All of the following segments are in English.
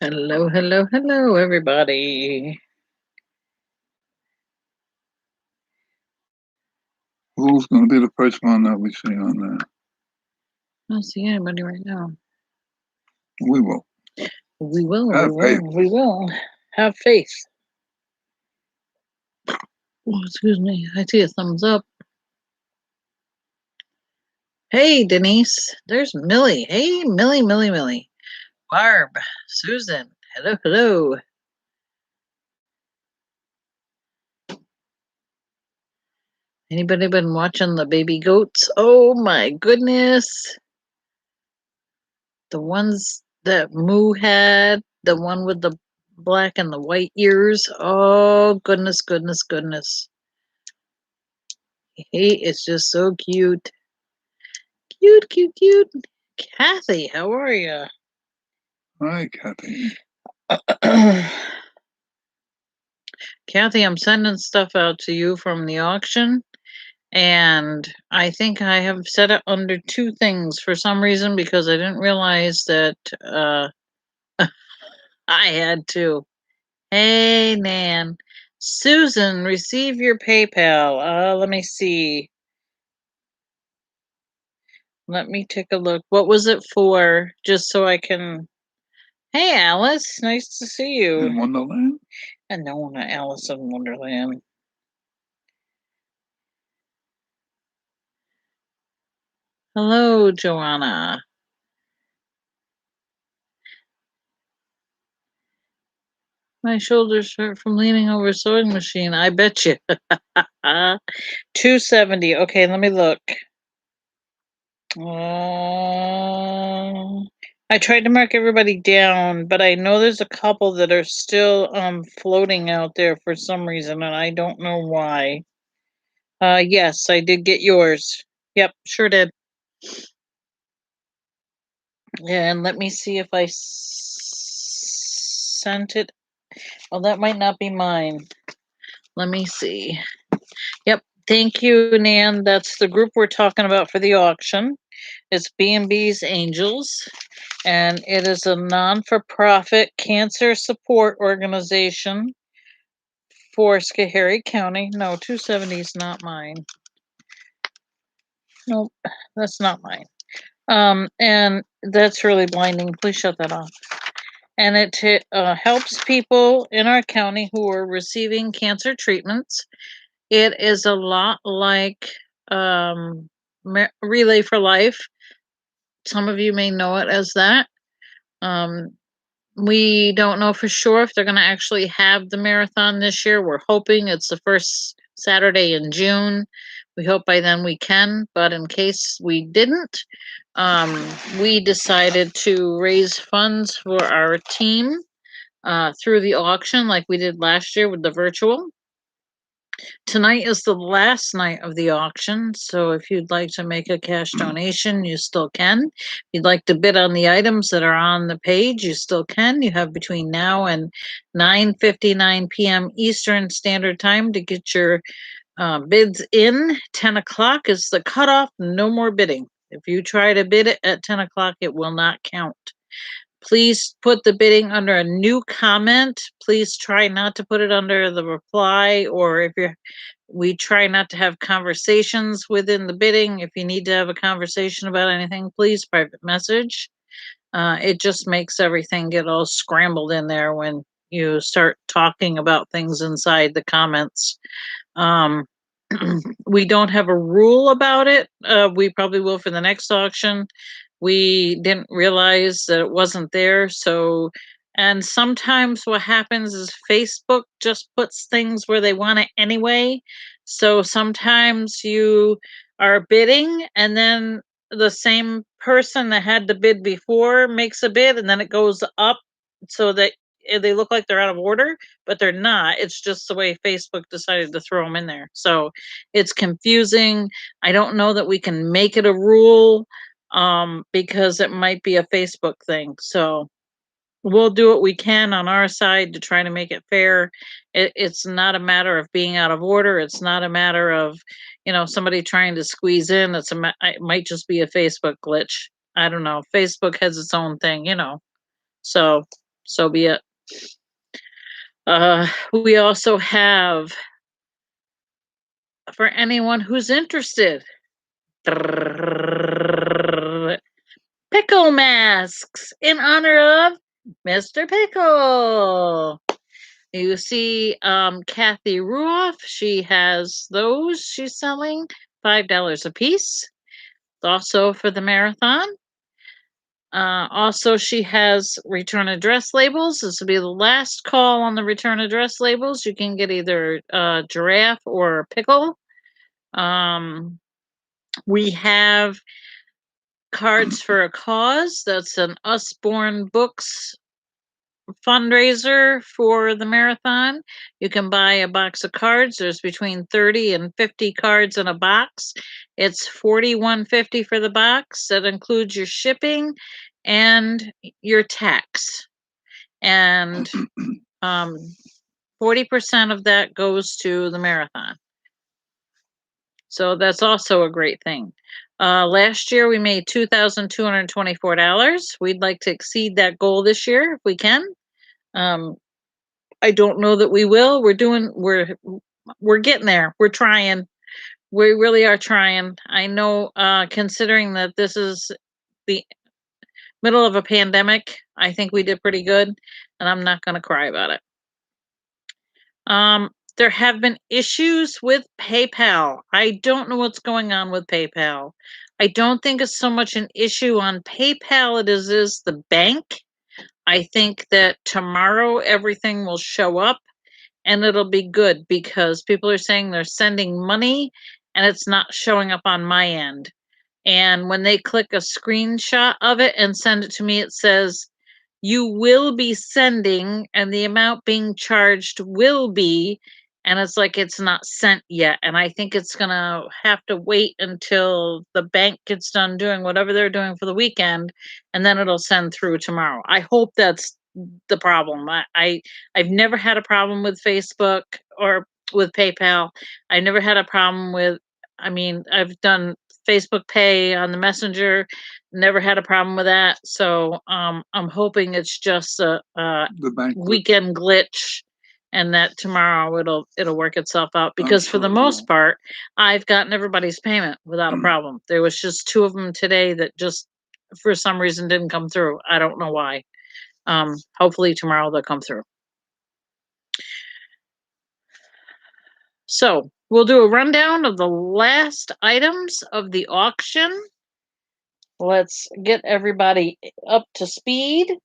Hello, hello, hello, everybody. Who's going to be the first one that we see on there? I don't see anybody right now. We will. We will, Have faith. we will. Have faith. Oh, excuse me. I see a thumbs up. Hey, Denise. There's Millie. Hey, Millie. Barb. Susan. Hello, hello. Anybody been watching the baby goats? Oh my goodness. The ones that Moo had, the one with the black and the white ears. Oh, goodness. He is just so cute. Cute. Kathy, how are you? Hi, Kathy. Kathy, I'm sending stuff out to you from the auction, and I think I have set it under two things for some reason because I didn't realize that I had to. Hey, Nan. Susan, receive your PayPal. Let me see. Let me take a look. What was it for? Just so I can. Hey, Alice. Nice to see you. In Wonderland? And no, not Alice in Wonderland. Hello, Joanna. My shoulders hurt from leaning over a sewing machine. I bet you. 270. Okay, let me look. I tried to mark everybody down, but I know there's a couple that are still floating out there for some reason, and I don't know why. Yes, I did get yours. Yep, sure did. And let me see if I sent it. Oh, that might not be mine. Let me see. Yep. Thank you, Nan. That's the group we're talking about for the auction. It's B&B's Angels, and it is a non-for-profit cancer support organization for Schoharie County. No, 270 is not mine. Nope, that's not mine. And that's really blinding. Please shut that off. And it helps people in our county who are receiving cancer treatments. It is a lot like Relay for Life. Some of you may know it as that. We don't know for sure if they're going to actually have the marathon this year. We're hoping it's the first Saturday in June. We hope by then we can, but in case we didn't, we decided to raise funds for our team through the auction like we did last year with the virtual. Tonight is the last night of the auction, so if you'd like to make a cash donation, you still can. If you'd like to bid on the items that are on the page, you still can. You have between now and 9:59 p.m. Eastern Standard Time to get your bids in. 10 o'clock is the cutoff. No more bidding. If you try to bid it at 10 o'clock, it will not count. Please put the bidding under a new comment. Please try not to put it under the reply, or if we try not to have conversations within the bidding. If you need to have a conversation about anything, please private message. It just makes everything get all scrambled in there when you start talking about things inside the comments. We don't have a rule about it. We probably will for the next auction. We didn't realize that it wasn't there. So, and sometimes what happens is Facebook just puts things where they want it anyway. So sometimes you are bidding and then the same person that had the bid before makes a bid and then it goes up so that they look like they're out of order, but they're not. It's just the way Facebook decided to throw them in there. So it's confusing. I don't know that we can make it a rule because it might be a Facebook thing. So we'll do what we can on our side to try to make it fair. It's not a matter of being out of order. It's not a matter of, somebody trying to squeeze in. It might just be a Facebook glitch. I don't know. Facebook has its own thing, so be it. We also have, for anyone who's interested, pickle masks in honor of Mr. Pickle. You see, Kathy Ruoff, she has those she's selling, $5 a piece. Also for the marathon. Also, she has return address labels. This will be the last call on the return address labels. You can get either a giraffe or a pickle. We have Cards for a Cause. That's an Usborne Books fundraiser for the marathon. You can buy a box of cards. There's between 30 and 50 cards in a box. It's $41.50 for the box. That includes your shipping and your tax. And 40% of that goes to the marathon. So that's also a great thing. Last year we made $2,224. We'd like to exceed that goal this year if we can. I don't know that we will. We're getting there. We're trying. We really are trying. I know, considering that this is the middle of a pandemic, I think we did pretty good, and I'm not going to cry about it. There have been issues with PayPal. I don't know what's going on with PayPal. I don't think it's so much an issue on PayPal it is the bank. I think that tomorrow everything will show up and it'll be good because people are saying they're sending money and it's not showing up on my end. And when they click a screenshot of it and send it to me, it says, you will be sending and the amount being charged will be, and it's like it's not sent yet. And I think it's going to have to wait until the bank gets done doing whatever they're doing for the weekend, and then it'll send through tomorrow. I hope that's the problem. I've never had a problem with Facebook or with PayPal. I never had a problem with, I've done Facebook Pay on the Messenger, never had a problem with that. So I'm hoping it's just a The bank weekend glitch and that tomorrow it'll work itself out, because for the most part I've gotten everybody's payment without a problem. There was just 2 of them today that just for some reason didn't come through. I don't know why. Hopefully tomorrow they'll come through. So we'll do a rundown of the last items of the auction. Let's get everybody up to speed.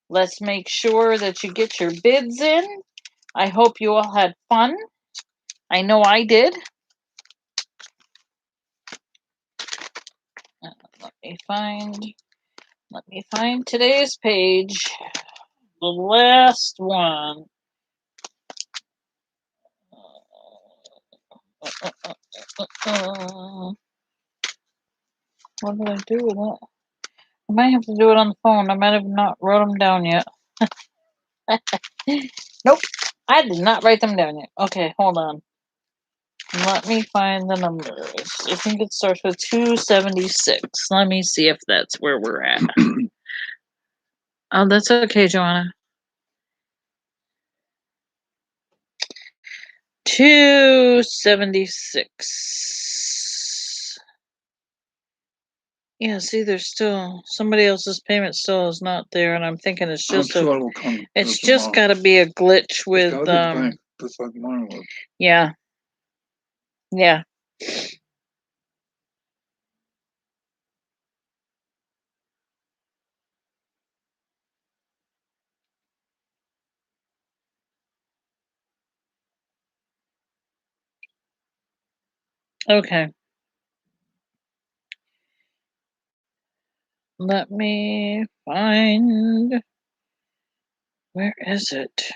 Let's make sure that you get your bids in. I hope you all had fun. I know I did. Let me find today's page. The last one. What did I do with it? I might have to do it on the phone. I might have not wrote them down yet. Nope, I did not write them down yet. Okay, hold on. Let me find the numbers. I think it starts with 276. Let me see if that's where we're at. Oh, that's okay, Joanna. 276. Yeah, see, there's still somebody else's payment still is not there, and I'm thinking it's just sure it'll come it's tomorrow. just got to be a glitch with It's gotta be the bank, just like mine was. Yeah. Yeah. Okay. Let me find. Where is it?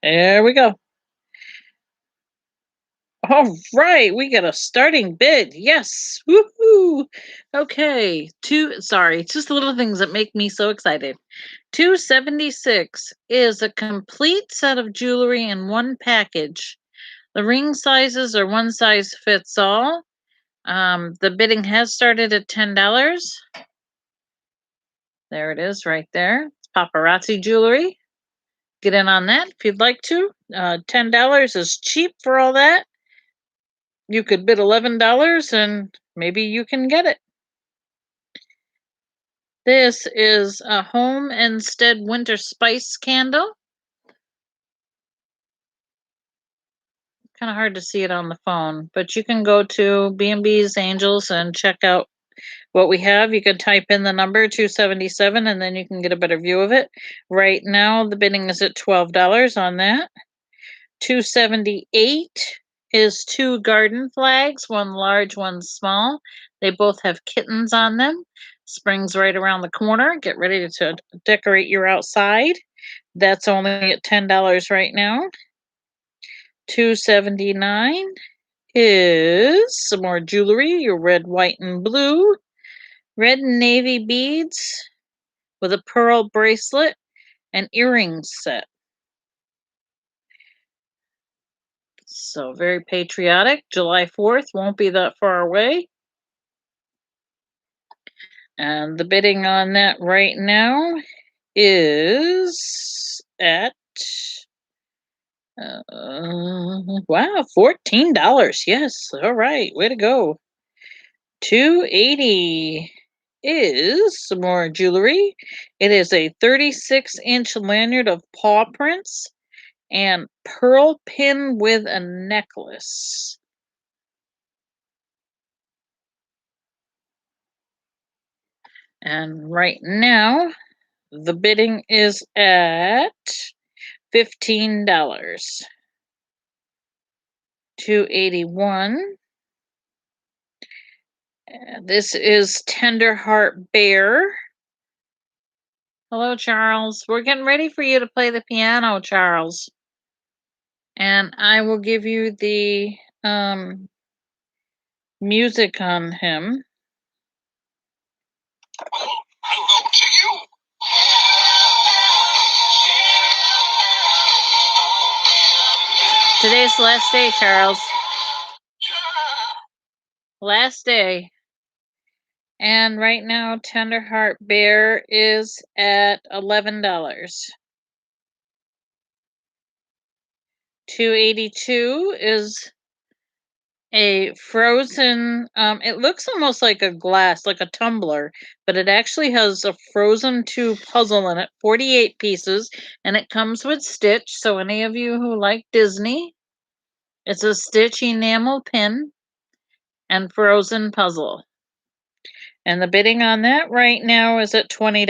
There we go. All right, we got a starting bid. Yes. Woohoo. Okay. It's just the little things that make me so excited. 276 is a complete set of jewelry in one package. The ring sizes are one size fits all. The bidding has started at $10. There it is right there. It's paparazzi jewelry. Get in on that if you'd like to. $10 is cheap for all that. You could bid $11 and maybe you can get it. This is a Home Instead Winter Spice candle. Kind of hard to see it on the phone, but you can go to B&B's Angels and check out what we have. You could type in the number 277 and then you can get a better view of it. Right now, the bidding is at $12 on that. 278 is two garden flags, one large, one small. They both have kittens on them. Spring's right around the corner. Get ready to decorate your outside. That's only at $10 right now. 279 is some more jewelry, your red, white, and blue. Red and navy beads with a pearl bracelet and earrings set. So very patriotic. July 4th won't be that far away. And the bidding on that right now is at wow, $14. Yes, all right, way to go. 280 is some more jewelry. It is a 36-inch lanyard of paw prints and pearl pin with a necklace. And right now, the bidding is at $15. 281. This is Tender Heart Bear. Hello, Charles. We're getting ready for you to play the piano, Charles. And I will give you the music on him. Hello to you. Today's the last day, Charles. Last day. And right now, Tender Heart Bear is at $11. 282 is a Frozen, it looks almost like a glass, like a tumbler, but it actually has a Frozen 2 puzzle in it, 48 pieces, and it comes with Stitch. So any of you who like Disney, it's a Stitch enamel pin and Frozen puzzle. And the bidding on that right now is at $20.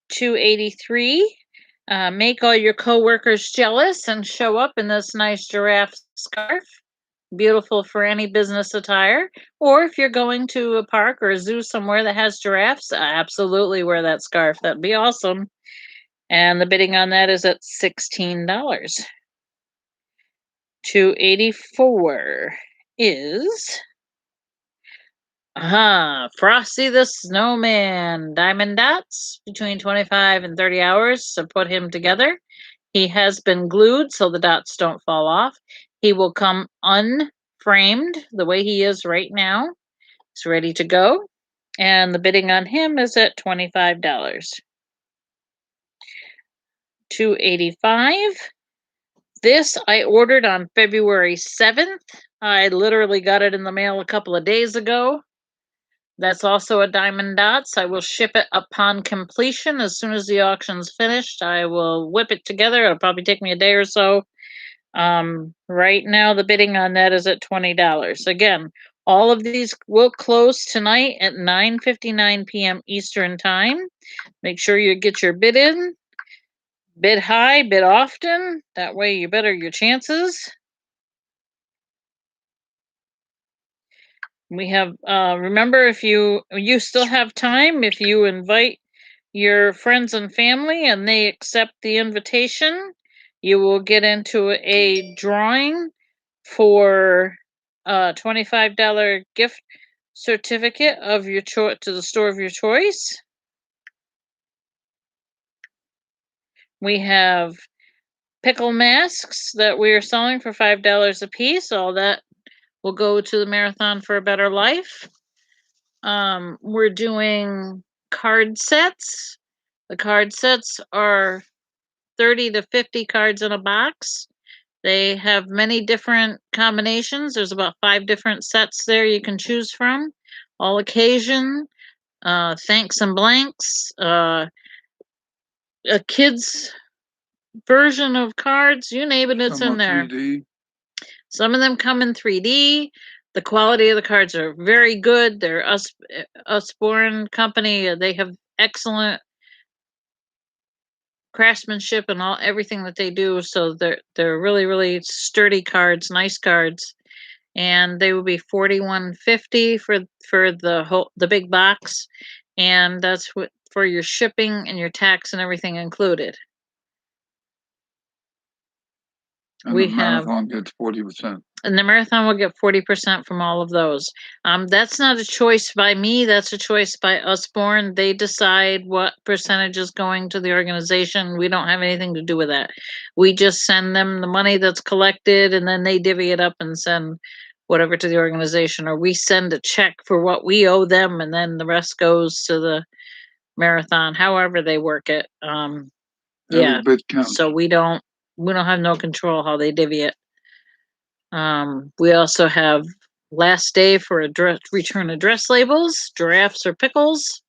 283. Make all your coworkers jealous and show up in this nice giraffe scarf. Beautiful for any business attire. Or if you're going to a park or a zoo somewhere that has giraffes, absolutely wear that scarf. That'd be awesome. And the bidding on that is at $16. 284 is Frosty the Snowman. Diamond dots between 25 and 30 hours to put him together. He has been glued so the dots don't fall off. He will come unframed the way he is right now. He's ready to go. And the bidding on him is at $25. 285. This I ordered on February 7th. I literally got it in the mail a couple of days ago. That's also a Diamond Dots. I will ship it upon completion. As soon as the auction's finished, I will whip it together. It'll probably take me a day or so. Right now, the bidding on that is at $20. Again, all of these will close tonight at 9:59 p.m. Eastern Time. Make sure you get your bid in. Bid high, bid often. That way you better your chances. We have, remember, if you still have time, if you invite your friends and family and they accept the invitation, you will get into a drawing for a $25 gift certificate of your to the store of your choice. We have pickle masks that we are selling for $5 a piece. All that will go to the Marathon for a Better Life. We're doing card sets. The card sets are 30 to 50 cards in a box. They have many different combinations. There's about 5 different sets there you can choose from. All occasion, thanks and blanks, a kid's version of cards, you name it, it's Some in are there. 3D. Some of them come in 3D. The quality of the cards are very good. They're Usborne company. They have excellent craftsmanship and everything that they do. So they're really, really sturdy cards, nice cards. And they will be $41.50 for the big box, and that's what for your shipping and your tax and everything included. And We the have marathon gets 40%. And the Marathon will get 40% from all of those. That's not a choice by me. That's a choice by Usborne. They decide what percentage is going to the organization. We don't have anything to do with that. We just send them the money that's collected, and then they divvy it up and send whatever to the organization, or we send a check for what we owe them, and then the rest goes to the Marathon. However they work it. Yeah. Every bit counts. So we don't have no control how they divvy it. We also have last day for return address labels, giraffes or pickles.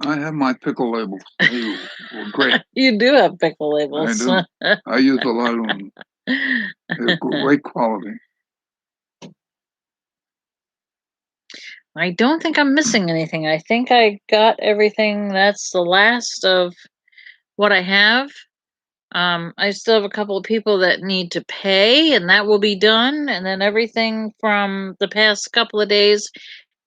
I have my pickle labels. They were great. You do have pickle labels. I do. I use a lot of them. They're great quality. I don't think I'm missing anything. I think I got everything. That's the last of what I have. I still have a couple of people that need to pay, and that will be done. And then everything from the past couple of days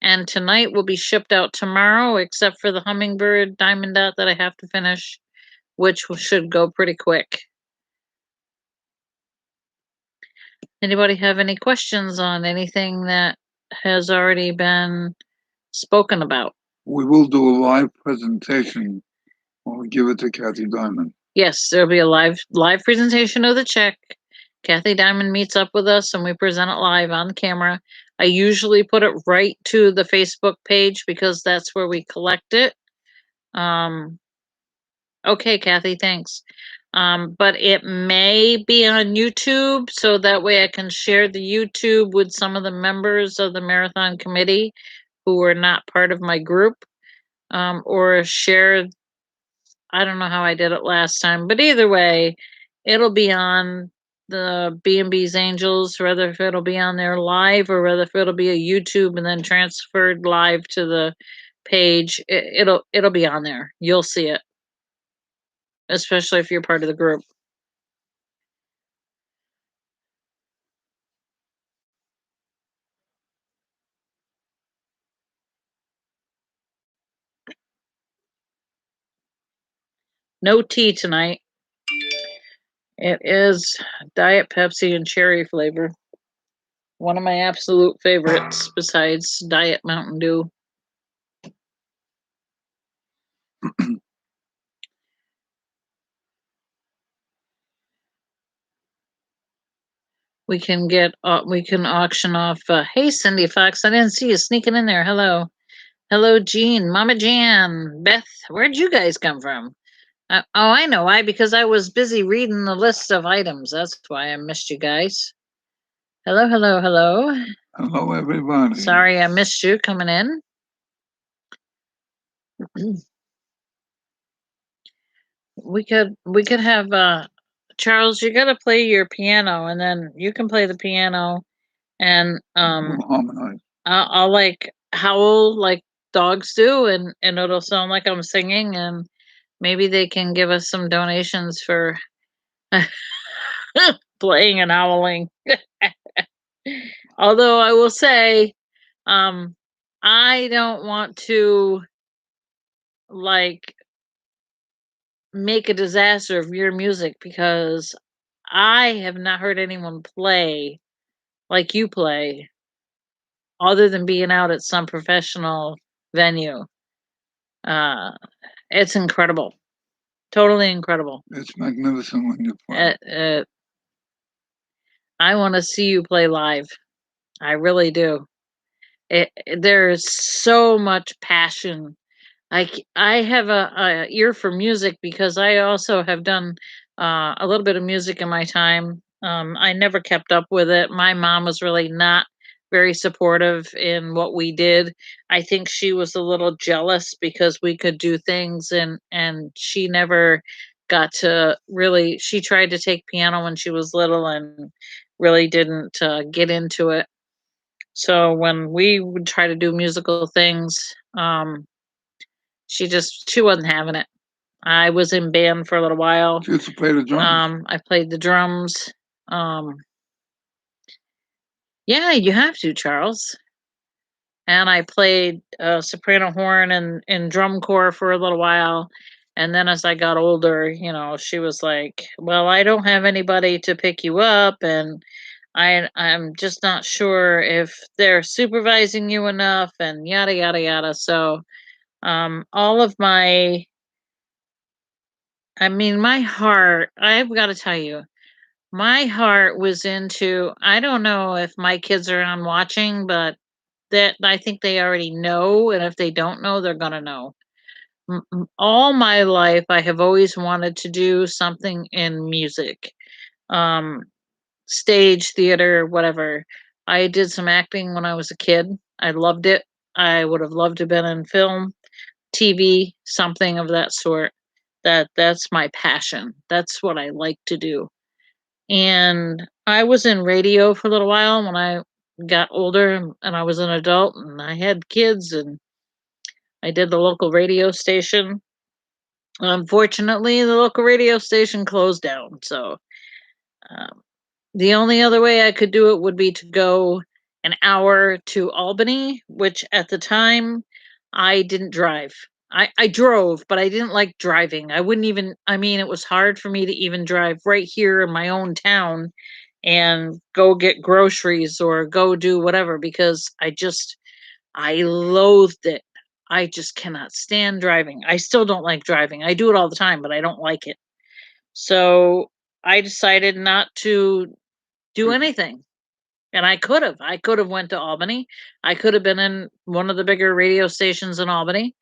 and tonight will be shipped out tomorrow, except for the Hummingbird Diamond Dot that I have to finish, which should go pretty quick. Anybody have any questions on anything that has already been spoken about? We will do a live presentation when we give it to Kathy Diamond. Yes, there'll be a live presentation of the check. Kathy Diamond meets up with us and we present it live on the camera. I usually put it right to the Facebook page because that's where we collect it. Okay, Kathy, thanks. But it may be on YouTube, so that way I can share the YouTube with some of the members of the Marathon Committee who are not part of my group, or share. I don't know how I did it last time, but either way, it'll be on the B&B's Angels, whether if it'll be on there live or whether if it'll be a YouTube and then transferred live to the page. It'll be on there. You'll see it, especially if you're part of the group. No tea tonight. It is Diet Pepsi and cherry flavor. One of my absolute favorites besides Diet Mountain Dew. We can auction off. Hey, Cindy Fox, I didn't see you sneaking in there. Hello. Hello, Jean, Mama Jan, Beth, where'd you guys come from? Oh, I know why, because I was busy reading the list of items. That's why I missed you guys. Hello, hello, hello. Hello, everybody. Sorry I missed you coming in. We could have Charles, you gotta play your piano, and then you can play the piano, and We'll harmonize. I'll like howl like dogs do, and it'll sound like I'm singing, and maybe they can give us some donations for playing and howling. Although I will say, I don't want to like make a disaster of your music because I have not heard anyone play like you play other than being out at some professional venue. Uh, it's incredible. Totally incredible. It's magnificent when you play. I want to see you play live. I really do. There's so much passion. I have a ear for music because I also have done a little bit of music in my time. I never kept up with it. My mom was really not very supportive in what we did. I think she was a little jealous because we could do things and she never got to really. She tried to take piano when she was little and really didn't get into it. So when we would try to do musical things, she wasn't having it. I was in band for a little while. She used to play the drums. I played the drums. Um, yeah, you have to, Charles. And I played soprano horn and in drum corps for a little while. And then as I got older, she was like, "Well, I don't have anybody to pick you up, and I'm just not sure if they're supervising you enough, and yada yada yada." So, all of my I mean, my heart, I've got to tell you, my heart was into, I don't know if my kids are on watching, but that I think they already know. And if they don't know, they're going to know. All my life, I have always wanted to do something in music, um, stage, theater, whatever. I did some acting when I was a kid. I loved it. I would have loved to have been in film, TV, something of that sort. That's my passion. That's what I like to do. And I was in radio for a little while when I got older and I was an adult and I had kids and I did the local radio station. Unfortunately, the local radio station closed down. So um, the only other way I could do it would be to go an hour to Albany, which at the time I didn't drive. I drove, but I didn't like driving. I wouldn't even, I mean, it was hard for me to even drive right here in my own town and go get groceries or go do whatever because I loathed it. I just cannot stand driving. I still don't like driving. I do it all the time, but I don't like it. So I decided not to do anything. And I could have went to Albany. I could have been in one of the bigger radio stations in Albany.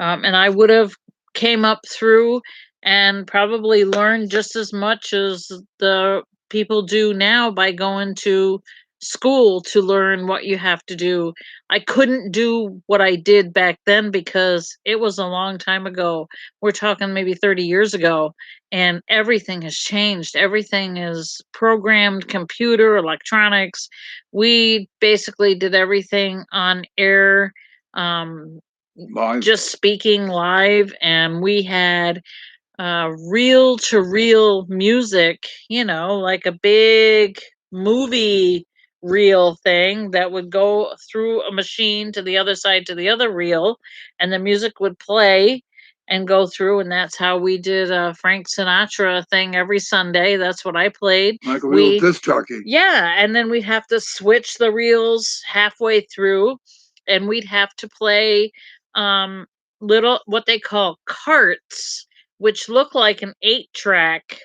And I would have came up through and probably learned just as much as the people do now by going to school to learn what you have to do. I couldn't do what I did back then because it was a long time ago. We're talking maybe 30 years ago, and everything has changed. Everything is programmed, computer, electronics. We basically did everything on air. Um, Live. just speaking live, and we had reel to reel music, like a big movie reel thing that would go through a machine to the other side to the other reel, and the music would play and go through. And that's how we did a Frank Sinatra thing every Sunday. That's what I played. Like a real disc jockey. Yeah, and then we'd have to switch the reels halfway through, and we'd have to play um little what they call carts, which look like an 8-track,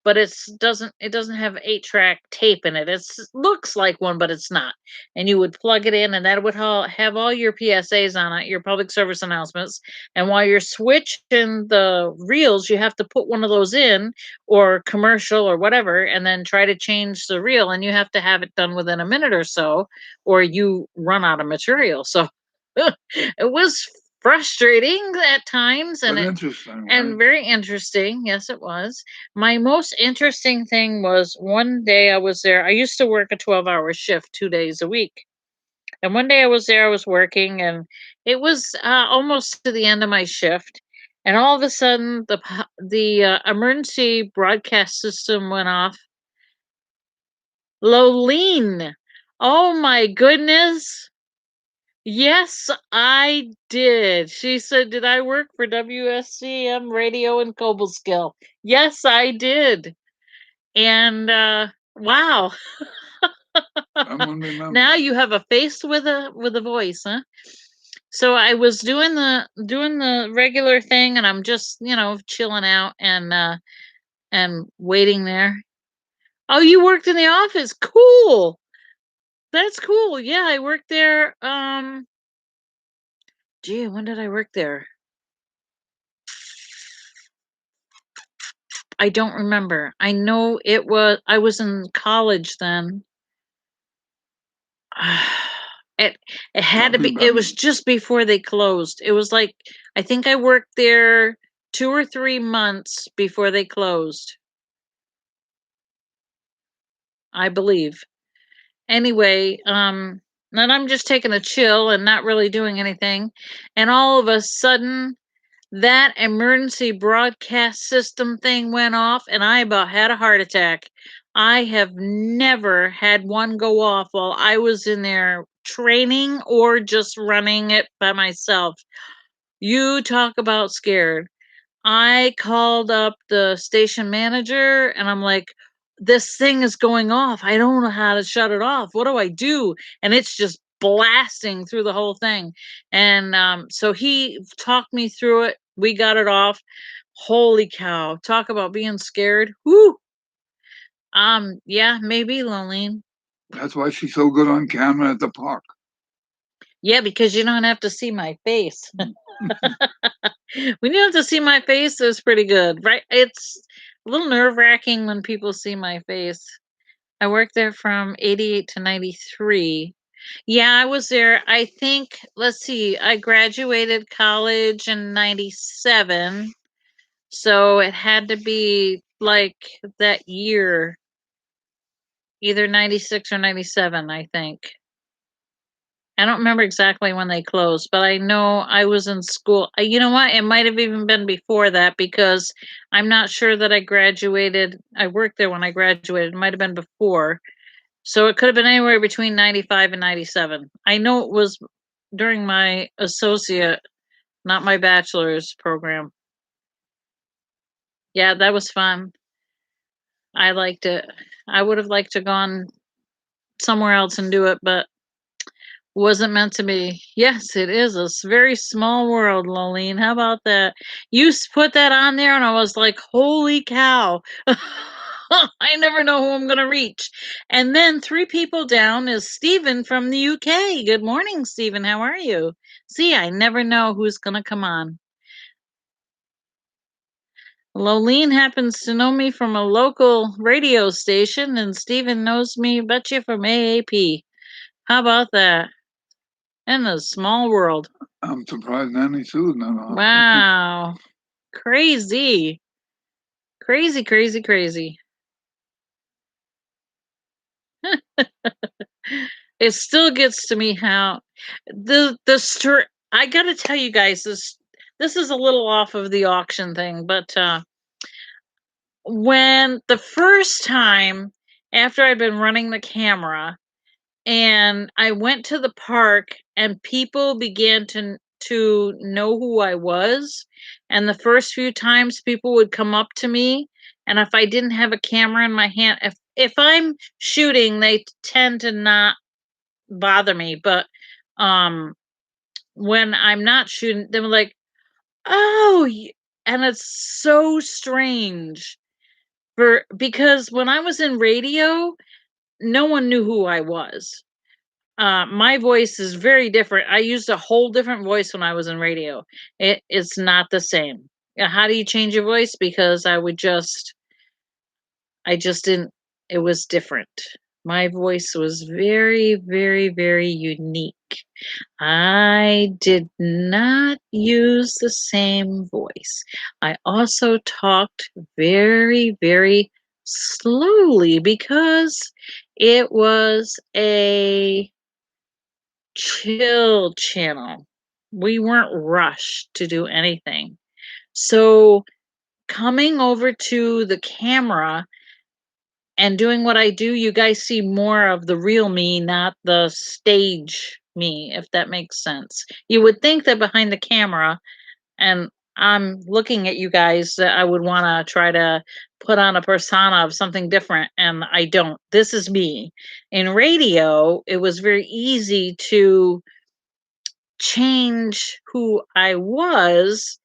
but it doesn't have 8-track tape in it. It looks like one, but it's not. And you would plug it in, and that would have all your PSAs on it, your public service announcements. And while you're switching the reels, you have to put one of those in, or commercial or whatever, and then try to change the reel. And you have to have it done within a minute or so, or you run out of material. So it was frustrating at times, But and interesting, right? very interesting. Yes, it was. My most interesting thing was one day I was there. I used to work a 12-hour shift 2 days a week. And one day I was there, I was working, and it was almost to the end of my shift. And all of a sudden, the emergency broadcast system went off. Lolene, oh my goodness! Yes, I did. She said, "Did I work for WSCM Radio in Cobleskill?" Yes, I did. And wow. Someone remember. Now you have a face with a voice, huh? So I was doing the regular thing, and I'm just, chilling out and waiting there. Oh, you worked in the office. Cool. That's cool. Yeah, I worked there. Gee, when did I work there? I don't remember. I know I was in college then. It it had to be, it was Everybody. just before they closed. It was like, I think I worked there 2 or 3 months before they closed, I believe. Anyway, then I'm just taking a chill and not really doing anything, and all of a sudden that emergency broadcast system thing went off, and I about had a heart attack. I have never had one go off while I was in there training or just running it by myself. You talk about scared. I called up the station manager and I'm like, this thing is going off. I don't know how to shut it off. What do I do? And it's just blasting through the whole thing. And so he talked me through it. We got it off. Holy cow. Talk about being scared. Whoo. Yeah, maybe, Lolene. That's why she's so good on camera at the park. Yeah, because you don't have to see my face. When you have to see my face, it's pretty good, right? It's a little nerve wracking when people see my face. I worked there from 88 to 93. Yeah, I was there. I think, let's see, I graduated college in 97. So it had to be like that year, either 96 or 97, I think. I don't remember exactly when they closed, but I know I was in school. You know what? It might have even been before that because I'm not sure that I graduated. I worked there when I graduated. It might have been before. So it could have been anywhere between 95 and 97. I know it was during my associate, not my bachelor's program. Yeah, that was fun. I liked it. I would have liked to gone somewhere else and do it, but wasn't meant to be. Yes, it is a very small world, Lolene. How about that? You put that on there, and I was like, holy cow. I never know who I'm going to reach. And then 3 people down is Stephen from the UK. Good morning, Stephen. How are you? See, I never know who's going to come on. Lolene happens to know me from a local radio station, and Stephen knows me, betcha, from AAP. How about that? In a small world. I'm surprised Nanny Sue's not on. Wow. Crazy. Crazy, crazy, crazy. It still gets to me how I got to tell you guys, this is a little off of the auction thing, but when the first time after I'd been running the camera and I went to the park and people began to know who I was, and the first few times people would come up to me, and if I didn't have a camera in my hand, if I'm shooting, they tend to not bother me, but um when I'm not shooting, they're like, "Oh," and it's so strange because when I was in radio, no one knew who I was. My voice is very different. I used a whole different voice when I was in radio. It's not the same. How do you change your voice? Because I just didn't, it was different. My voice was very, very, very unique. I did not use the same voice. I also talked very, very slowly because it was a chill channel. We weren't rushed to do anything. So coming over to the camera and doing what I do, you guys see more of the real me, not the stage me, if that makes sense. You would think that behind the camera, and I'm looking at you guys, that I would want to try to put on a persona of something different, and I don't. This is me. In radio, it was very easy to change who I was,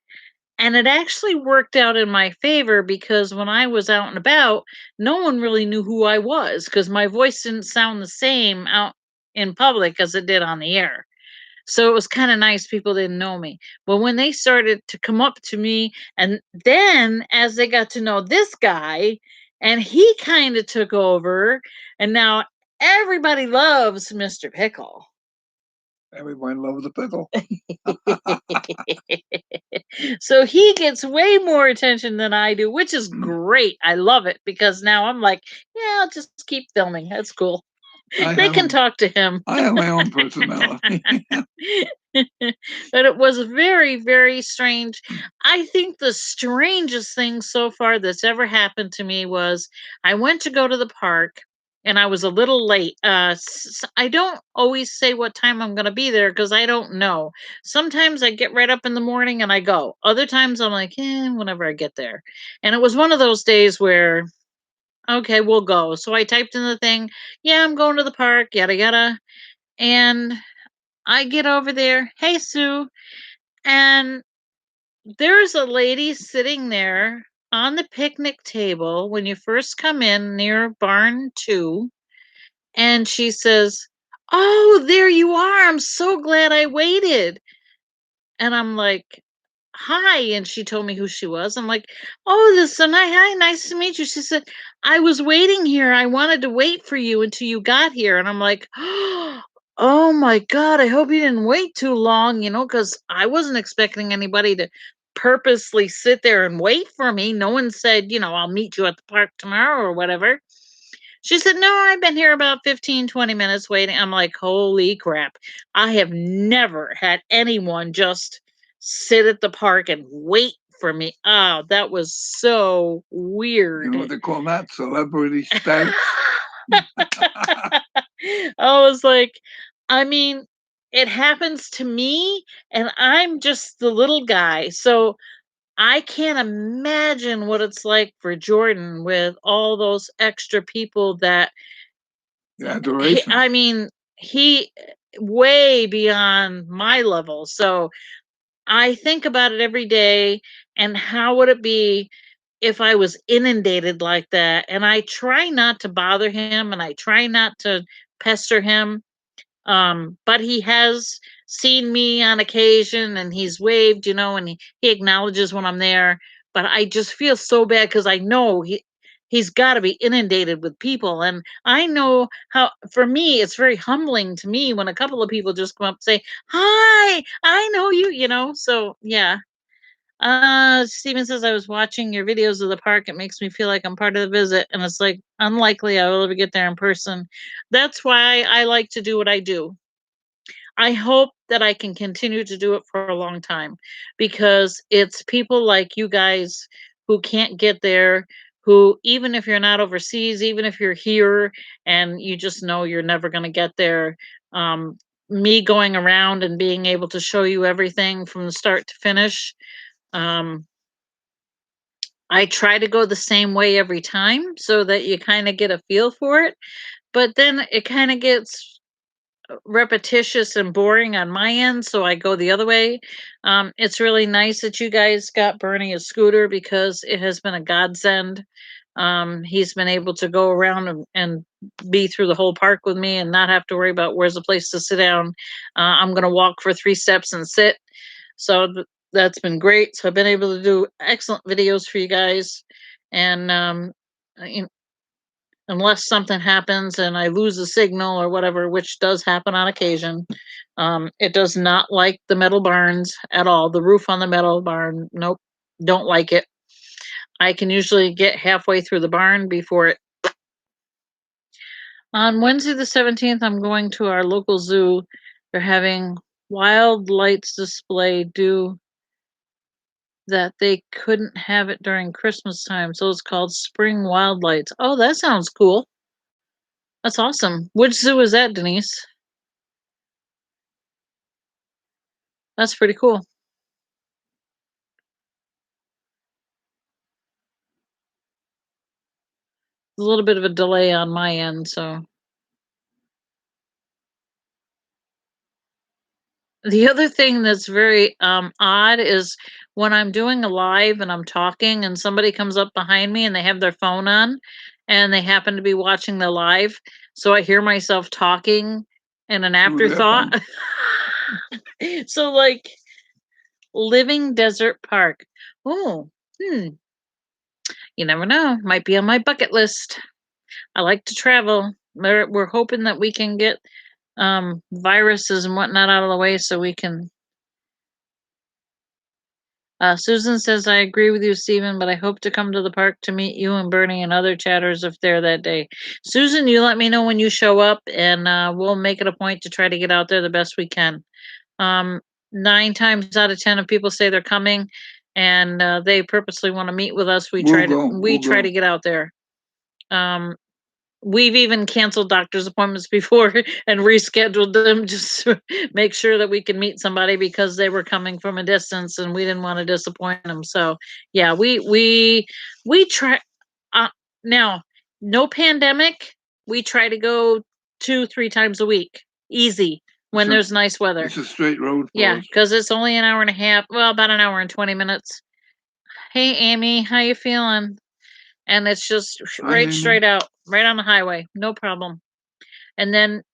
and it actually worked out in my favor because when I was out and about, no one really knew who I was because my voice didn't sound the same out in public as it did on the air. So it was kind of nice people didn't know me. But when they started to come up to me, and then as they got to know this guy, and he kind of took over, and now everybody loves Mr. Pickle. Everyone loves a pickle. So he gets way more attention than I do, which is great. I love it because now I'm like, yeah, I'll just keep filming. That's cool. They can talk to him. I have my own personality. But it was very, very strange. I think the strangest thing so far that's ever happened to me was I went to go to the park and I was a little late. I don't always say what time I'm going to be there because I don't know. Sometimes I get right up in the morning and I go. Other times I'm like, whenever I get there. And it was one of those days where, okay, we'll go. So I typed in the thing, yeah, I'm going to the park, yada, yada. And I get over there. Hey, Sue. And there's a lady sitting there on the picnic table when you first come in near barn 2. And she says, "Oh, there you are. I'm so glad I waited." And I'm like, "Hi." And she told me who she was. I'm like, "Oh, this so nice. Hi, nice to meet you." She said, "I was waiting here. I wanted to wait for you until you got here." And I'm like, "Oh my God, I hope you didn't wait too long, because I wasn't expecting anybody to purposely sit there and wait for me. No one said, I'll meet you at the park tomorrow or whatever." She said, "No, I've been here about 15, 20 minutes waiting." I'm like, holy crap. I have never had anyone just sit at the park and wait for me. Oh, that was so You weird. know what they call that? Celebrity status. I was like, I mean, it happens to me, and I'm just the little guy. So I can't imagine what it's like for Jordan with all those extra people that The adoration. I mean, he way beyond my level. So I think about it every day, and how would it be if I was inundated like that? And I try not to bother him and I try not to pester him. But he has seen me on occasion and he's waved, and he acknowledges when I'm there. But I just feel so bad because I know he's got to be inundated with people. And I know how, for me, it's very humbling to me when a couple of people just come up and say, "Hi, I know you." So yeah. Steven says, "I was watching your videos of the park. It makes me feel like I'm part of the visit." And it's like, unlikely I will ever get there in person. That's why I like to do what I do. I hope that I can continue to do it for a long time because it's people like you guys who can't get there, who, even if you're not overseas, even if you're here and you just know you're never going to get there, um, me going around and being able to show you everything from the start to finish. Um, I try to go the same way every time so that you kind of get a feel for it. But then it kind of gets repetitious and boring on my end, so I go the other way. It's really nice that you guys got Bernie a scooter because it has been a godsend. He's been able to go around and be through the whole park with me and not have to worry about where's the place to sit down. I'm going to walk for 3 steps and sit. So that's been great. So I've been able to do excellent videos for you guys. And you unless something happens and I lose a signal or whatever, which does happen on occasion. It does not like the metal barns at all. The roof on the metal barn, nope, don't like it. I can usually get halfway through the barn before it. On Wednesday the 17th, I'm going to our local zoo. They're having wild lights display due that they couldn't have it during Christmas time. So it's called Spring Wild Lights. Oh, that sounds cool. That's awesome. Which zoo is that, Denise? That's pretty cool. A little bit of a delay on my end, so. The other thing that's very odd is when I'm doing a live and I'm talking and somebody comes up behind me and they have their phone on and they happen to be watching the live, so I hear myself talking in an Through their afterthought. So like Living Desert Park. Oh, you never know. Might be on my bucket list. I like to travel. We're hoping that we can get viruses and whatnot out of the way so we can. Susan says, I agree with you, Stephen, but I hope to come to the park to meet you and Bernie and other chatters if they're that day. Susan, you let me know when you show up, and we'll make it a point to try to get out there the best we can. 9 times out of 10, if people say they're coming and they purposely want to meet with us, we try to get out there. We've even canceled doctor's appointments before and rescheduled them just to make sure that we can meet somebody because they were coming from a distance and we didn't want to disappoint them. So yeah, we try. Now, no pandemic. We try to go 2-3 times a week, easy when there's nice weather. It's a straight road. Yeah, because it's only an hour and a half. Well, about an hour and 20 minutes. Hey, Amy, how you feeling? And it's just right straight out, right on the highway, no problem. And then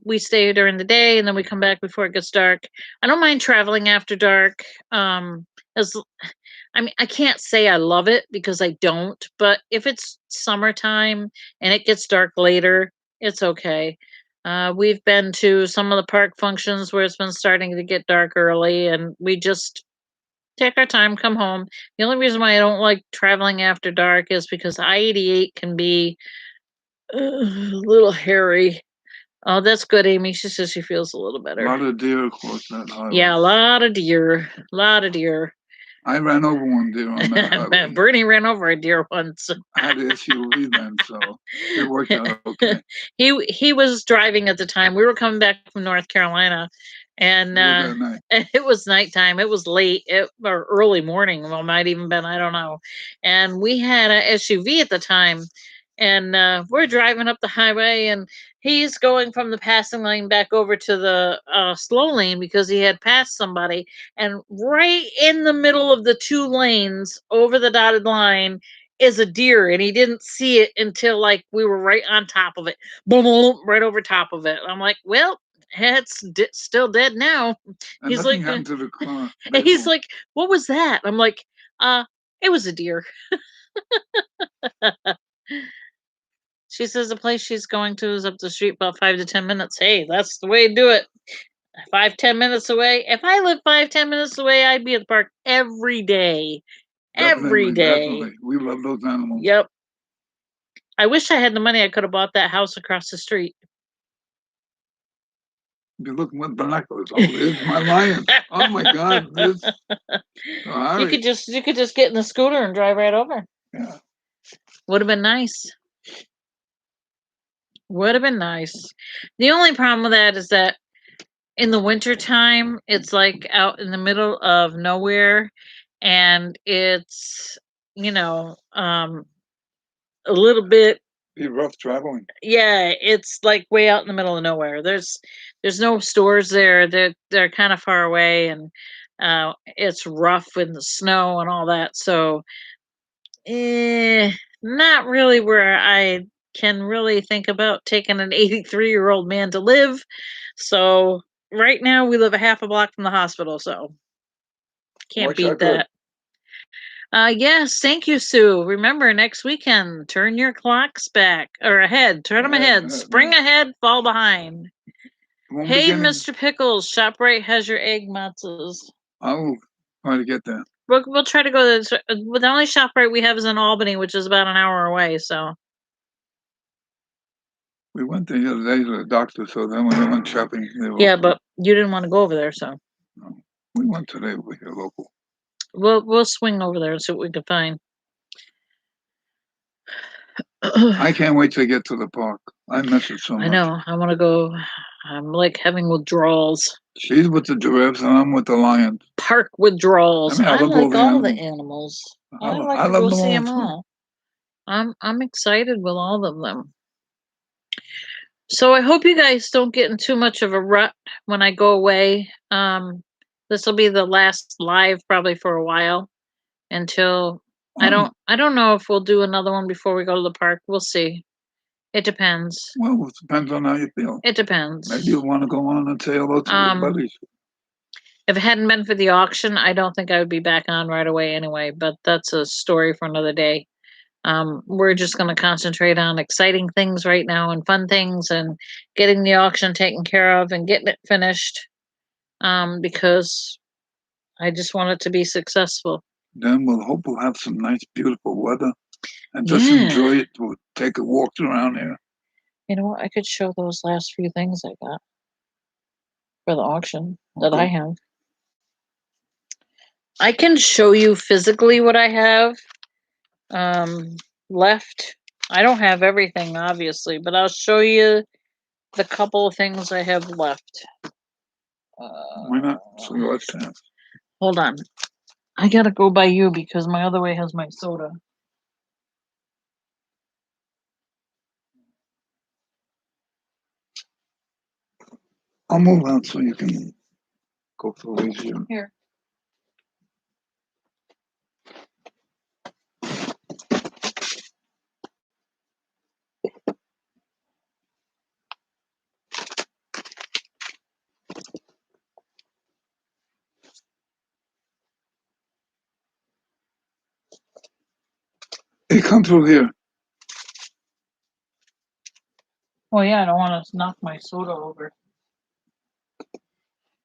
we stay during the day, and then we come back before it gets dark. I don't mind traveling after dark. I can't say I love it because I don't, but if it's summertime and it gets dark later, it's okay. We've been to some of the park functions where it's been starting to get dark early, and we just take our time, come home. The only reason why I don't like traveling after dark is because I-88 can be a little hairy. Oh, that's good, Amy. She says she feels a little better. A lot of deer across that highway. Yeah, a lot of deer. A lot of deer. I ran over one deer on that highway. Bernie ran over a deer once. I had the SUV then, so it worked out okay. He was driving at the time. We were coming back from North Carolina, and it was nighttime. It was late, or early morning. Well, might even been, I don't know. And we had a SUV at the time, and we're driving up the highway, and he's going from the passing lane back over to the slow lane because he had passed somebody. And right in the middle of the 2 lanes over the dotted line is a deer, and he didn't see it until like we were right on top of it. Boom, boom, right over top of it. I'm like, well, it's still dead now. And he's like, happened to the car. And he's like, what was that? I'm like, it was a deer. She says the place she's going to is up the street about 5 to 10 minutes. Hey, that's the way to do it. 5-10 minutes away. If I lived 5-10 minutes away, I'd be at the park every day. Every day. Definitely. We love those animals. Yep. I wish I had the money. I could have bought that house across the street. You're looking with binoculars. Oh, there's my lion. Oh my God. You could just get in the scooter and drive right over. Yeah. Would have been nice. Would have been nice. The only problem with that is that in the wintertime, it's like out in the middle of nowhere, and it's, a little bit. Be rough traveling. Yeah, it's like way out in the middle of nowhere. There's no stores there. They're kind of far away, and it's rough in the snow and all that. So, not really where I can really think about taking an 83-year-old man to live. So right now we live a half a block from the hospital, so can't beat that. Yes, thank you, Sue. Remember, next weekend, turn your clocks back or ahead. Turn them ahead. Spring ahead, fall behind. Hey, Mr. Pickles, ShopRite has your egg matzahs. I'll try to get that. We'll try to go there. The only ShopRite we have is in Albany, which is about an hour away. So we went there the other day to the doctor, so then when we went shopping, yeah, but you didn't want to go over there, so no. We went today over here local. We'll swing over there and see what we can find. I can't wait to get to the park. I miss it so much. I know. I want to go. I'm like having withdrawals. She's with the giraffes and I'm with the lions. Park withdrawals. I mean, I I love all like the all the animals. animals. I I lo- like I to love go them see all, them too. all. I'm excited with all of them. So I hope you guys don't get in too much of a rut when I go away. This will be the last live probably for a while until I don't know if we'll do another one before we go to the park. We'll see. It depends. Well, it depends on how you feel. It depends. Maybe you'll want to go on and say hello to your buddies. If it hadn't been for the auction, I don't think I would be back on right away anyway, but that's a story for another day. We're just going to concentrate on exciting things right now and fun things and getting the auction taken care of and getting it finished. Because I just want it to be successful. Then we'll have some nice, beautiful weather and just Yeah. enjoy it. We'll take a walk around here. You know what? I could show those last few things I got for the auction that Okay. I have. I can show you physically what I have left. I don't have everything, obviously, but I'll show you the couple of things I have left. Why not? So let's have. Hold on. I gotta go by you because my other way has my soda. I'll move out so you can go through easier. Here. Hey, come through here. Well, yeah, I don't want to knock my soda over.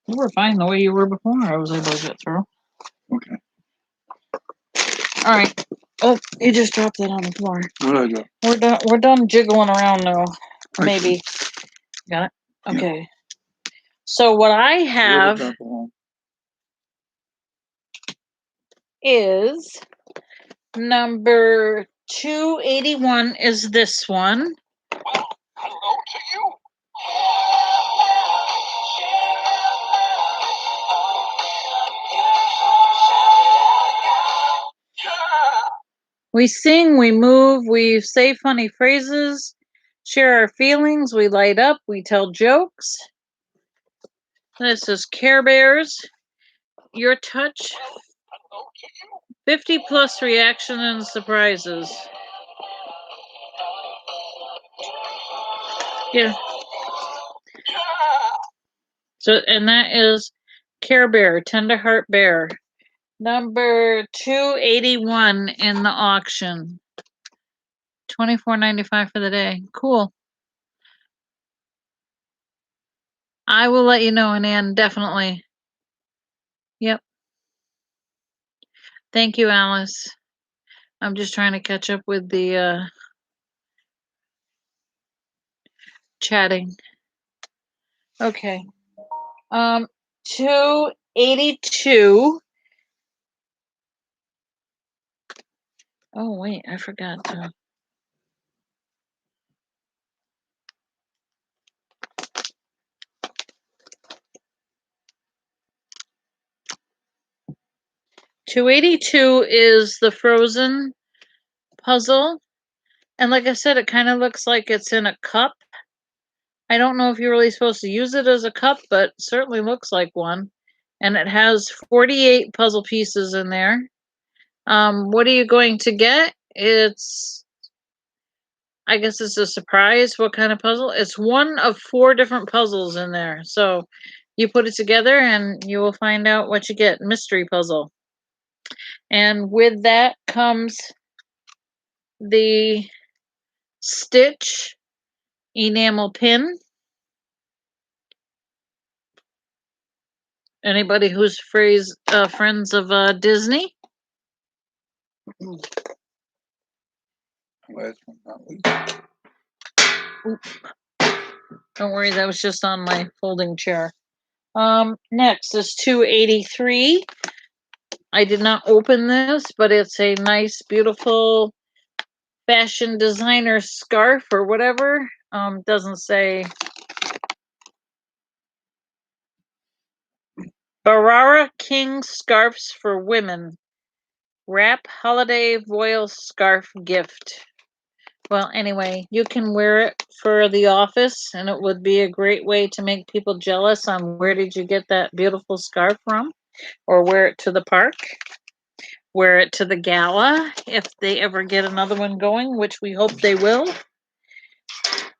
You were fine the way you were before. I was able to get through. Okay. All right. Oh, you just dropped that on the floor. What I do? We're done jiggling around now. I Maybe. Got it? Yeah. Okay. So what I have Drop it home. is number 281 is this one. Well, hello to you. Yeah. We sing, we move, we say funny phrases, share our feelings, we light up, we tell jokes. This is Care Bears. Your touch, Hello to you. 50 plus reaction and surprises. Yeah. Yeah. So, and that is Care Bear, Tender Heart Bear. Number 281 in the auction. $24.95 for the day. Cool. I will let you know, Ann, definitely. Yep. Thank you, Alice. I'm just trying to catch up with the chatting. Okay. 282. Oh wait, I forgot to. $282 is the Frozen puzzle. And like I said, it kind of looks like it's in a cup. I don't know if you're really supposed to use it as a cup, but certainly looks like one. And it has 48 puzzle pieces in there. What are you going to get? I guess it's a surprise. What kind of puzzle? It's one of 4 different puzzles in there. So you put it together and you will find out what you get. Mystery puzzle. And with that comes the Stitch enamel pin. Anybody who's friends of Disney? Last one, not least. Don't worry, that was just on my folding chair. Next is 283. I did not open this, but it's a nice, beautiful fashion designer scarf or whatever. Doesn't say. Barara King scarves for women. Wrap holiday voile scarf gift. Well, anyway, you can wear it for the office, and it would be a great way to make people jealous on where did you get that beautiful scarf from, or wear it to the park, wear it to the gala if they ever get another one going, which we hope they will.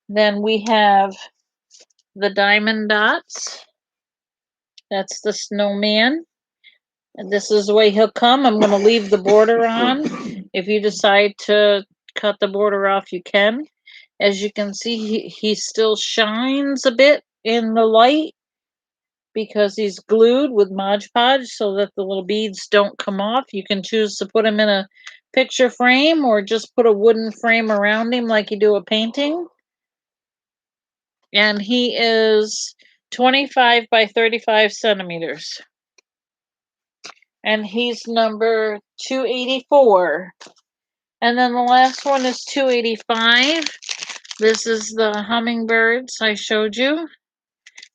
Then we have the diamond dots. That's the snowman. And this is the way he'll come. I'm going to leave the border on. If you decide to cut the border off, you can. As you can see, he still shines a bit in the light because he's glued with Mod Podge so that the little beads don't come off. You can choose to put him in a picture frame or just put a wooden frame around him like you do a painting. And he is 25 by 35 centimeters. And he's number 284. And then the last one is 285. This is the hummingbirds I showed you.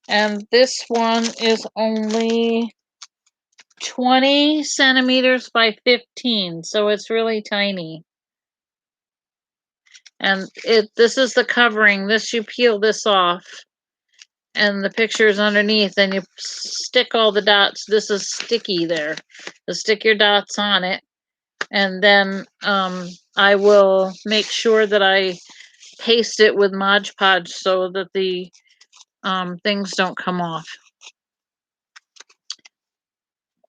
And this one is only 20 centimeters by 15, so it's really tiny. And this is the covering. This, you peel this off, and the picture is underneath, and you stick all the dots. This is sticky there. You stick your dots on it, and then I will make sure that I paste it with Mod Podge so that the things don't come off.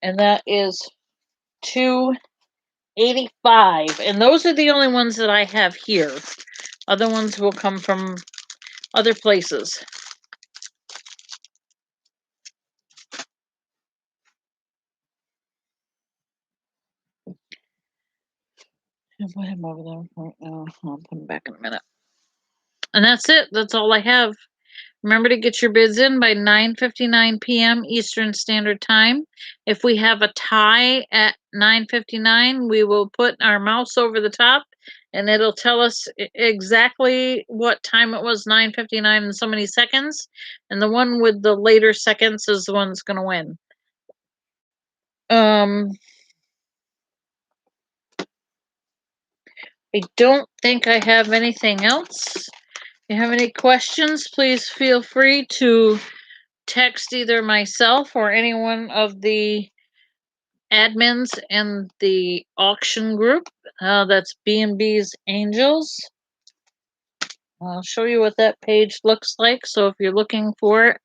And that is 285. And those are the only ones that I have here. Other ones will come from other places. I'll put him over there right now. I'll put him back in a minute. And that's it. That's all I have. Remember to get your bids in by 9:59 p.m. Eastern Standard Time. If we have a tie at 9:59, we will put our mouse over the top and it'll tell us exactly what time it was, 9:59 and so many seconds. And the one with the later seconds is the one that's going to win. I don't think I have anything else. If you have any questions, please feel free to text either myself or any one of the admins in the auction group. That's B&B's Angels. I'll show you what that page looks like. So if you're looking for it,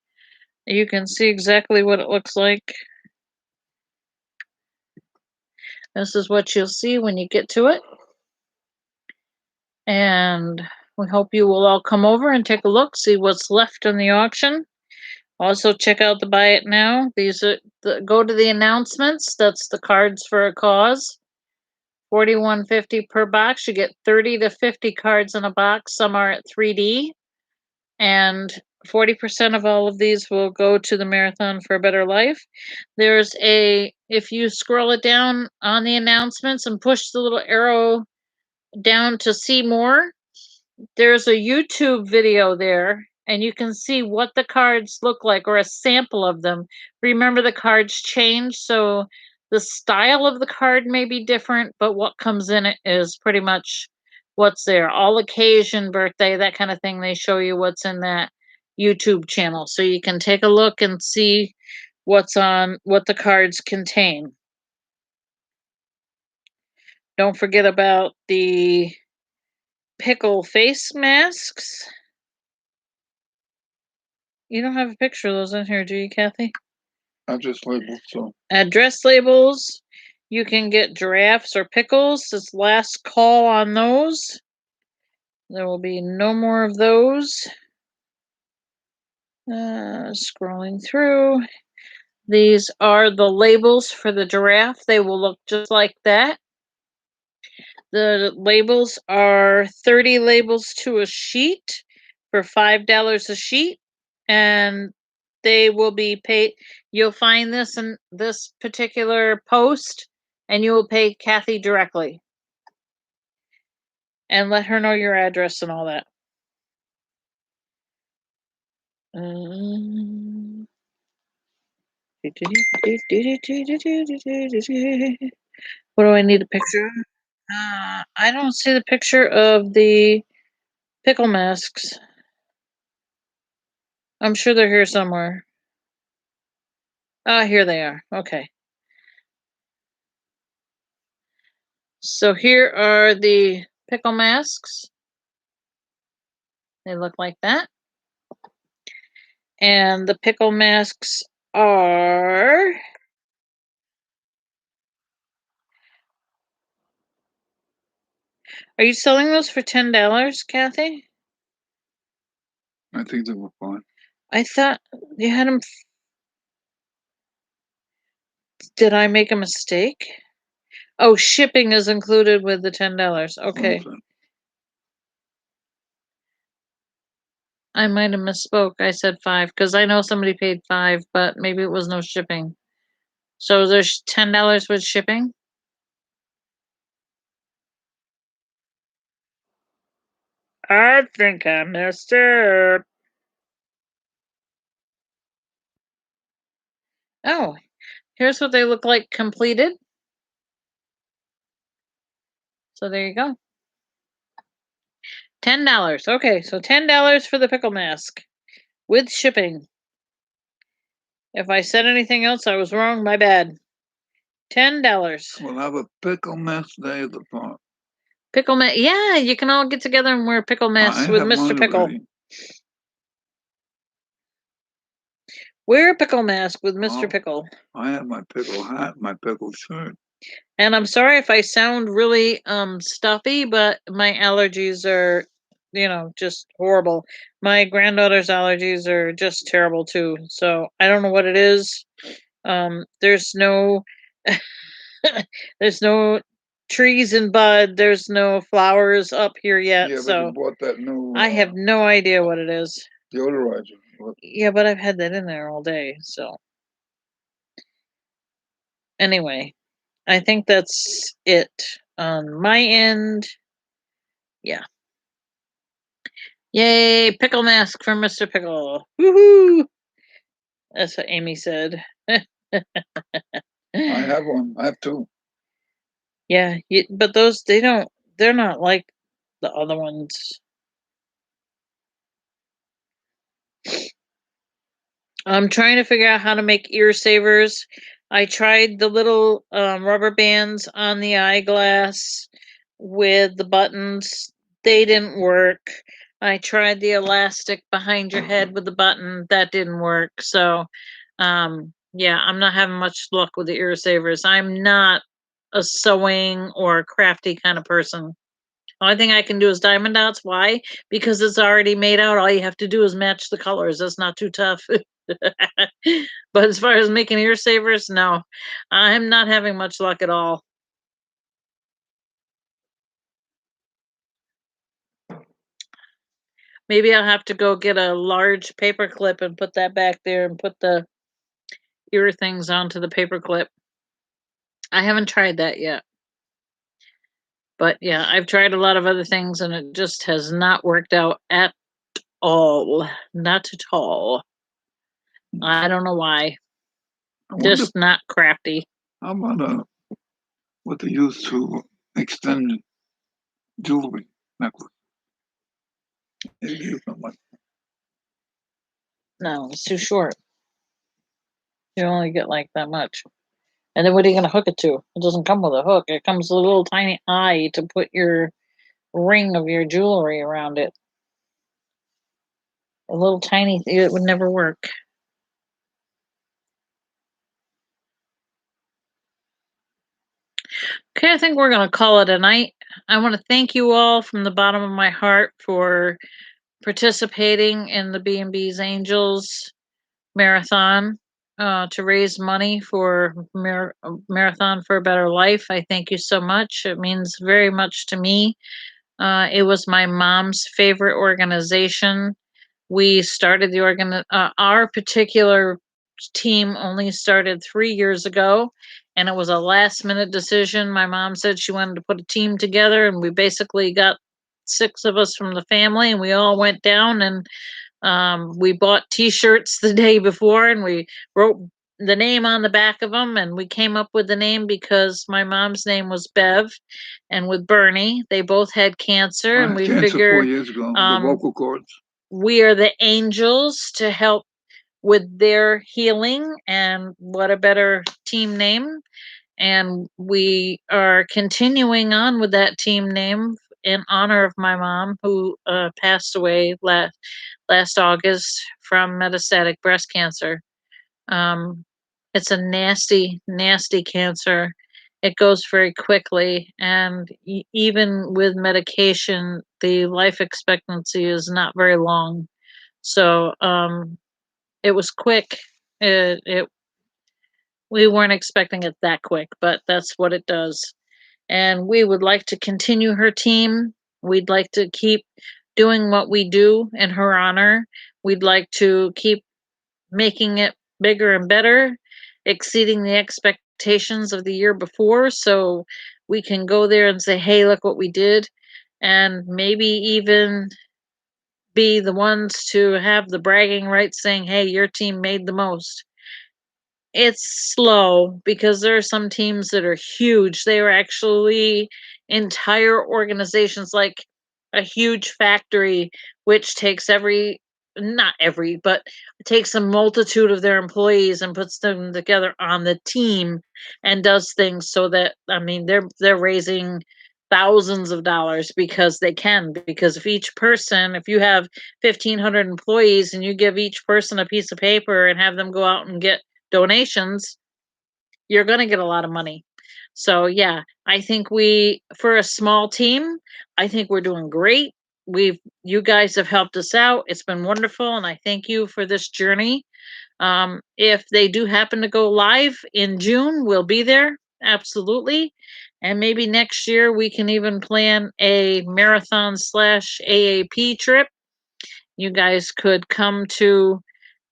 you can see exactly what it looks like. This is what you'll see when you get to it. And we hope you will all come over and take a look, see what's left in the auction. Also, check out the Buy It Now. These are go to the announcements. That's the Cards for a Cause. $41.50 per box. You get 30 to 50 cards in a box. Some are at 3D. And 40% of all of these will go to the Marathon for a Better Life. There's if you scroll it down on the announcements and push the little arrow down to see more, there's a YouTube video there, and you can see what the cards look like, or a sample of them. Remember, the cards change, so the style of the card may be different, but what comes in it is pretty much what's there. All occasion, birthday, that kind of thing, they show you what's in that YouTube channel. So you can take a look and see what's on, what the cards contain. Don't forget about the pickle face masks. You don't have a picture of those in here, do you, Kathy? Address labels, so. Address labels. You can get giraffes or pickles. It's last call on those. There will be no more of those. Scrolling through. These are the labels for the giraffe. They will look just like that. The labels are 30 labels to a sheet for $5 a sheet. And they will be paid. You'll find this in this particular post, and you will pay Kathy directly. And let her know your address and all that. Um, what do I need a picture of? I don't see the picture of the pickle masks. I'm sure they're here somewhere. Ah, here they are. Okay. So here are the pickle masks. They look like that. And the pickle masks are... Are you selling those for $10, Kathy? I think they were fine. I thought you had them. Did I make a mistake? Oh, shipping is included with the $10. Okay. I might have misspoke. I said 5 because I know somebody paid 5, but maybe it was no shipping. So there's $10 with shipping? I think I missed it. Oh, here's what they look like completed. So there you go. $10. Okay, so $10 for the pickle mask with shipping. If I said anything else, I was wrong. My bad. $10. We'll have a pickle mess day at the park. Pickle mask. Yeah, you can all get together and wear pickle masks I with have Mr. mine Pickle. already. Wear a pickle mask with Mr. Oh. Pickle. I have my pickle hat, my pickle shirt. And I'm sorry if I sound really stuffy, but my allergies are, just horrible. My granddaughter's allergies are just terrible too. So I don't know what it is. There's no there's no trees in bud, there's no flowers up here yet. Yeah, but So you bought that new I have no idea what it is. deodorizer. What? Yeah, but I've had that in there all day, so anyway, I think that's it on my end. Yeah. Yay, pickle mask from Mr. Pickle. Woohoo! That's what Amy said. I have one. I have two. Yeah, but those they're not like the other ones. I'm trying to figure out how to make ear savers. I tried the little rubber bands on the eyeglass with the buttons. They didn't work. I tried the elastic behind your head with the button. That didn't work. So, yeah, I'm not having much luck with the ear savers. I'm not a sewing or crafty kind of person. Only thing I can do is diamond dots. Why? Because it's already made out. All you have to do is match the colors. That's not too tough. But as far as making ear savers, no. I'm not having much luck at all. Maybe I'll have to go get a large paper clip and put that back there and put the ear things onto the paper clip. I haven't tried that yet. But yeah, I've tried a lot of other things and it just has not worked out at all. Not at all. I don't know why. Just not crafty. How about what they use to extend jewelry necklace? They use them like No, it's too short. You only get like that much. And then what are you going to hook it to? It doesn't come with a hook. It comes with a little tiny eye to put your ring of your jewelry around it. A little tiny, it would never work. Okay, I think we're going to call it a night. I want to thank you all from the bottom of my heart for participating in the B&B's Angels Marathon to raise money for Marathon for a Better Life. I thank you so much. It means very much to me. It was my mom's favorite organization. We started our particular team only started 3 years ago, and it was a last minute decision. My mom said she wanted to put a team together, and we basically got 6 of us from the family, and we all went down and We bought T-shirts the day before, and we wrote the name on the back of them, and we came up with the name because my mom's name was Bev, and with Bernie, they both had cancer, I and had we cancer 4 figured years ago, the um, vocal cords. we are the angels to help with their healing, and what a better team name. And we are continuing on with that team name in honor of my mom, who passed away last August from metastatic breast cancer. Um, it's a nasty, nasty cancer. It goes very quickly, and even with medication, the life expectancy is not very long. So it was quick. It we weren't expecting it that quick, but that's what it does. And we would like to continue her team. We'd like to keep doing what we do in her honor. We'd like to keep making it bigger and better, exceeding the expectations of the year before, so we can go there and say, hey, look what we did, and maybe even be the ones to have the bragging rights saying, hey, your team made the most. It's slow because there are some teams that are huge. They are actually entire organizations, like a huge factory, which takes not every, but takes a multitude of their employees and puts them together on the team and does things so that, I mean, they're raising thousands of dollars because they can. Because if you have 1,500 employees and you give each person a piece of paper and have them go out and get donations, you're going to get a lot of money. So yeah, I think for a small team, I think we're doing great. You guys have helped us out. It's been wonderful, and I thank you for this journey. If they do happen to go live in June, we'll be there. Absolutely. And maybe next year we can even plan a marathon / AAP trip. You guys could come to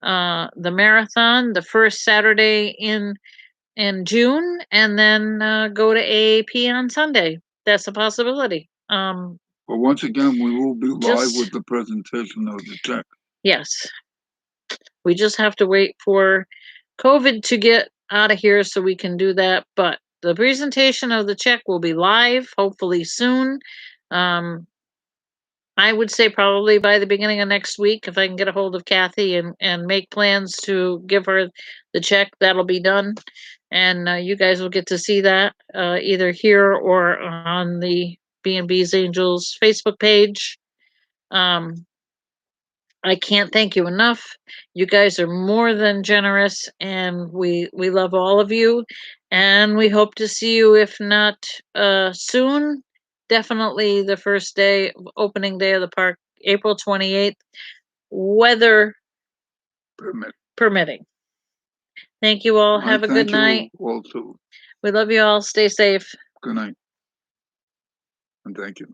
the marathon the first Saturday in June, and then go to AAP on Sunday. That's a possibility. But once again, we will be live Just with the presentation of the check. yes, we just have to wait for COVID to get out of here so we can do that. But the presentation of the check will be live, hopefully soon. I would say probably by the beginning of next week, if I can get a hold of Kathy and make plans to give her the check, that'll be done. And you guys will get to see that either here or on the B&B's Angels Facebook page. I can't thank you enough. You guys are more than generous, and we love all of you, and we hope to see you, if not soon, definitely the first day, opening day of the park, April 28th, weather permitting. Thank you all. Have a good night. Also, We love you all. Stay safe. good night. And thank you.